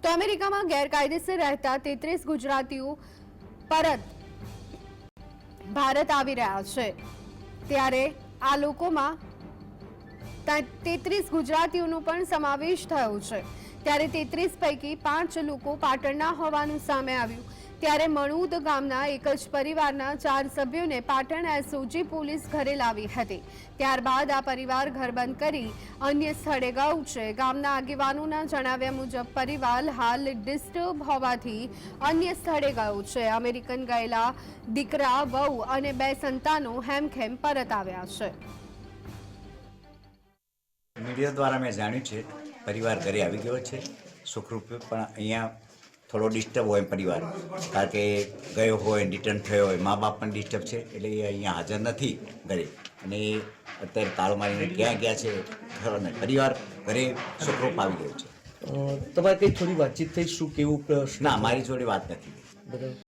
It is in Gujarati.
તો અમેરિકામાં ગેરકાયદેસર રહેતા 33 ગુજરાતીઓ પરત ભારત આવી રહ્યા છે। ત્યારે આ લોકોમાં 33 ગુજરાતીઓનો પણ સમાવેશ થયો છે। ત્યારે 33 પૈકી 5 લોકો પાટણના હોવાનું સામે આવ્યું। ત્યારે મણુદ ગામના એક જ પરિવારના 4 સભ્યોને પાટણ એસઓજી પોલીસ ઘરે લાવી હતી। ત્યારબાદ આ પરિવાર ઘર બંધ કરી અન્ય સ્થળે ગયું છે। ગામના આગેવાનોના જણાવ્યા મુજબ પરિવાર હાલ ડિસ્ટર્બ હોવાથી અન્ય સ્થળે ગયો છે। અમેરિકન ગયેલા દીકરા, વહુ અને 2 સંતાનો હેમખેમ પરત આવ્યા છે। મીડિયા દ્વારા મેં જાણ્યું છે પરિવાર ઘરે આવી ગયો છે સુખરૂપે, પણ અહીંયા થોડો ડિસ્ટર્બ હોય પરિવાર, કારણ કે ગયો હોય રિટર્ન થયો હોય, મા બાપ પણ ડિસ્ટર્બ છે, એટલે એ અહીંયા હાજર નથી ઘરે, અને અત્યારે તાળો મારીને ક્યાં ગયા છે ખબર નહીં। પરિવાર ઘરે સુખરૂપ આવી ગયો છે। તમારે કંઈ થોડી વાતચીત થઈ, શું કેવું? ના, મારી જોડે વાત નથી। બરાબર।